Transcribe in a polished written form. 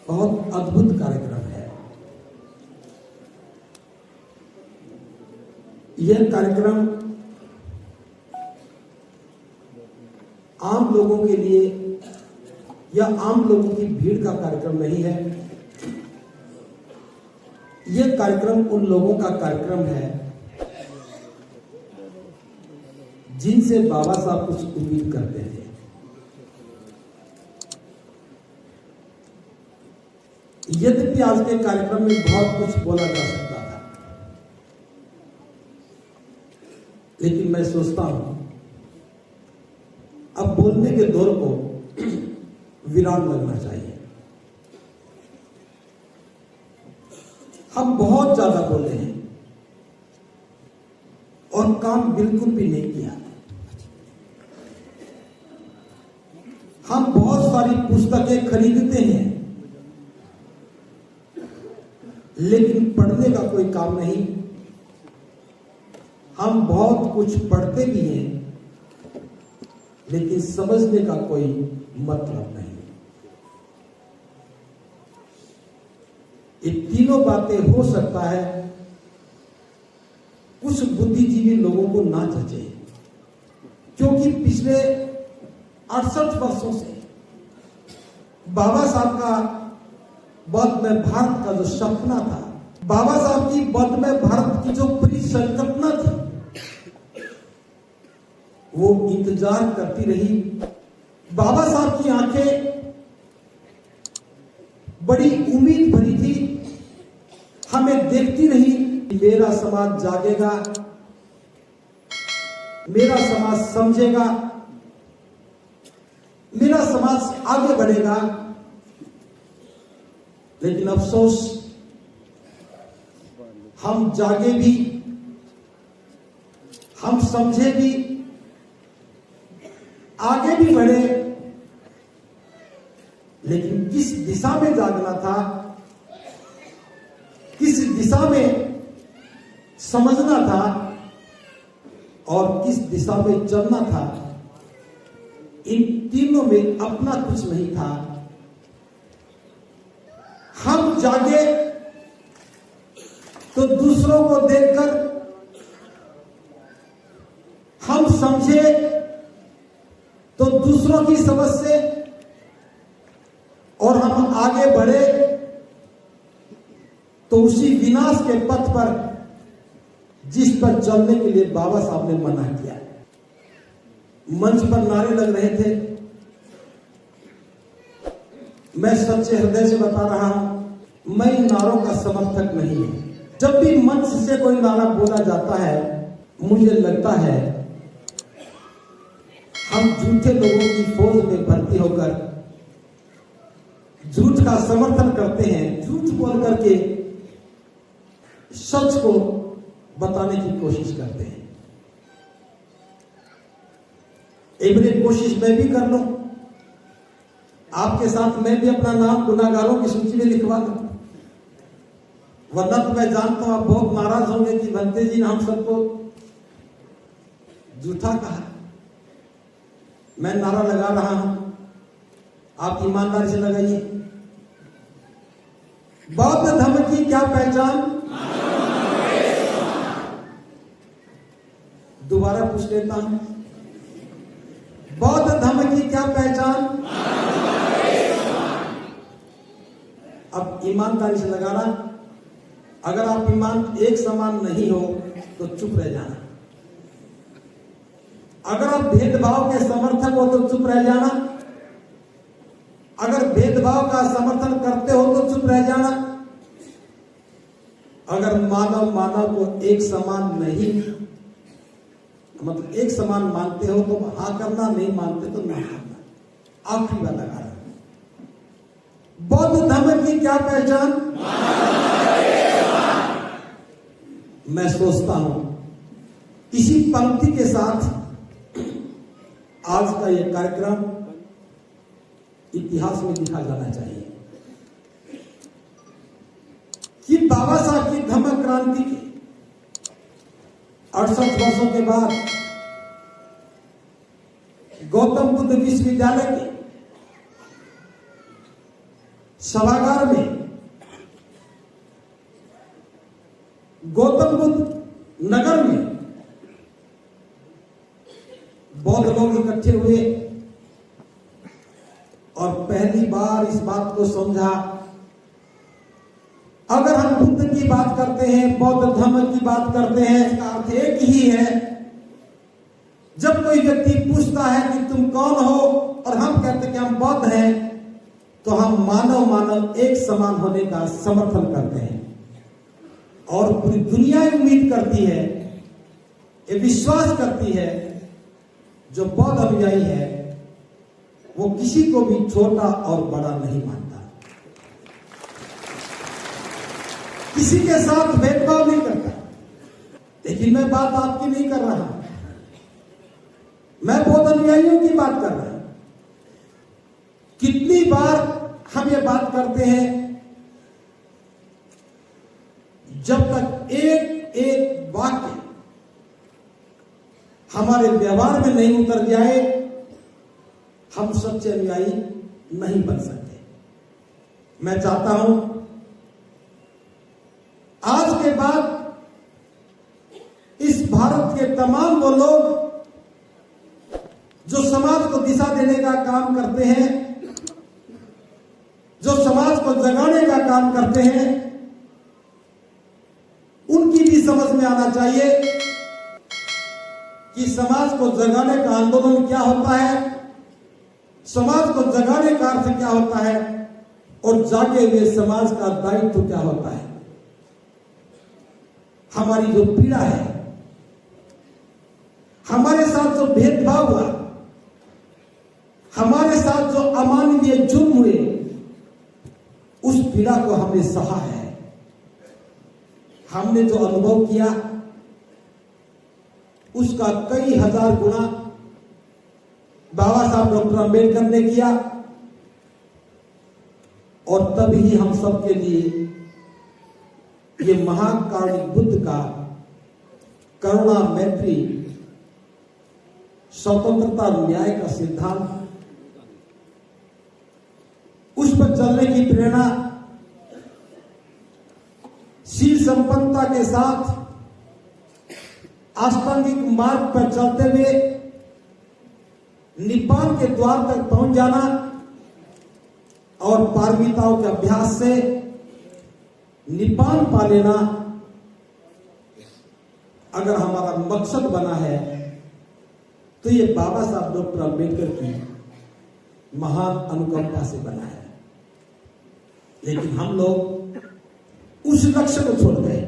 बहुत अद्भुत कार्यक्रम है। यह कार्यक्रम आम लोगों के लिए या आम लोगों की भीड़ का कार्यक्रम नहीं है। यह कार्यक्रम उन लोगों का कार्यक्रम है जिनसे बाबा साहब कुछ उम्मीद करते थे। यद्यपि आज के कार्यक्रम में बहुत कुछ बोला जा सकता था, लेकिन मैं सोचता हूं अब बोलने के दौर को विराम लगना चाहिए। हम बहुत ज्यादा बोले हैं और काम बिल्कुल भी नहीं किया। हम बहुत सारी पुस्तकें खरीदते हैं, लेकिन पढ़ने का कोई काम नहीं। हम बहुत कुछ पढ़ते भी हैं, लेकिन समझने का कोई मतलब नहीं। ये तीनों बातें हो सकता है कुछ बुद्धिजीवी लोगों को ना जचे, क्योंकि पिछले 68 वर्षों से बाबा साहब का बौद्धमय भारत का जो सपना था, बाबा साहब की बौद्धमय भारत की जो परिकल्पना थी, वो इंतजार करती रही। बाबा साहब की आंखें बड़ी उम्मीद भरी थी, हमें देखती रही कि मेरा समाज जागेगा, मेरा समाज समझेगा, मेरा समाज आगे बढ़ेगा। लेकिन अफसोस, हम जागे भी, हम समझे भी, आगे भी बढ़े, लेकिन किस दिशा में जागना था, किस दिशा में समझना था और किस दिशा में चलना था, इन तीनों में अपना कुछ नहीं था। हम जागे तो दूसरों को देखकर, हम समझे तो दूसरों की समझ से, और हम आगे बढ़े तो उसी विनाश के पथ पर जिस पर चलने के लिए बाबा साहब ने मना किया। मंच पर नारे लग रहे थे, मैं सच्चे हृदय से बता रहा हूं, मैं इन नारों का समर्थक नहीं हूं। जब भी मंच से कोई नारा बोला जाता है, मुझे लगता है हम झूठे लोगों की फौज में भर्ती होकर झूठ का समर्थन करते हैं, झूठ बोल करके सच को बताने की कोशिश करते हैं। एक बार कोशिश मैं भी कर लूं, आपके साथ मैं भी अपना नाम गुनाहगारों की सूची में लिखवा दूं, वरना तो मैं जानता हूं आप बहुत नाराज होंगे कि भंते जी ने हम सबको झूठा कहा। मैं नारा लगा रहा हूं, आप ईमानदारी से लगाइए। बौद्ध धर्म की क्या पहचान? दोबारा पूछ लेता हूं, बौद्ध धर्म की क्या पहचान? अब ईमानदारी से लगाना। अगर आप एक समान नहीं हो तो चुप रह जाना। अगर आप भेदभाव के समर्थक हो तो चुप रह जाना। अगर भेदभाव का समर्थन करते हो तो चुप रह जाना। अगर मानव को एक समान नहीं, मतलब एक समान मानते हो तो हाँ करना, नहीं मानते तो नहीं करना। आखिरी बात लगा रहा हूं, बौद्ध धर्म की क्या पहचान? मैं सोचता हूं इसी पंक्ति के साथ आज का यह कार्यक्रम इतिहास में लिखा जाना चाहिए कि बाबा साहब की धम्म क्रांति के 68 वर्षों के बाद गौतम बुद्ध विश्वविद्यालय के सभागार में गौतम बुद्ध नगर में बौद्ध लोग इकट्ठे हुए और पहली बार इस बात को समझा, अगर हम बुद्ध की बात करते हैं, बौद्ध धर्म की बात करते हैं, इसका अर्थ एक ही है। जब कोई व्यक्ति पूछता है कि तुम कौन हो और हम कहते हैं कि हम बौद्ध हैं, तो हम मानव एक समान होने का समर्थन करते हैं। और पूरी दुनिया उम्मीद करती है, ये विश्वास करती है, जो बौद्ध अनुयायी है वो किसी को भी छोटा और बड़ा नहीं मानता, किसी के साथ भेदभाव नहीं करता। लेकिन मैं बात आपकी नहीं कर रहा, मैं बौद्ध अनुयायियों की बात कर रहा हूं। कितनी बार हम ये बात करते हैं, जब तक एक एक वाक्य हमारे व्यवहार में नहीं उतर जाए, हम सच्चे अनुयायी नहीं बन सकते। मैं चाहता हूं आज के बाद इस भारत के तमाम वो लोग जो समाज को दिशा देने का काम करते हैं, जो समाज को जगाने का काम करते हैं, उनकी भी समझ में आना चाहिए कि समाज को जगाने का आंदोलन क्या होता है, समाज को जगाने का अर्थ क्या होता है, और जागे हुए समाज का दायित्व क्या होता है। हमारी जो पीड़ा है, हमारे साथ जो भेदभाव हुआ, हमारे साथ जो अमानवीय जुर्म हुए, उस पीड़ा को हमने सहा है। हमने जो अनुभव किया उसका कई हजार गुना बाबा साहब डॉक्टर अंबेडकर ने किया, और तभी हम सबके लिए ये महाकारुणिक बुद्ध का करुणा, मैत्री, स्वतंत्रता, न्याय का सिद्धांत, उस पर चलने की प्रेरणा, शील संपन्नता के साथ अष्टांगिक मार्ग पर चलते हुए निब्बान के द्वार तक पहुंच जाना, और पारमिताओं के अभ्यास से निब्बान पा लेना, अगर हमारा मकसद बना है, तो ये बाबा साहब डॉक्टर अंबेडकर की महान अनुकंपा से बना है। लेकिन हम लोग उस लक्ष्य को छोड़ गए।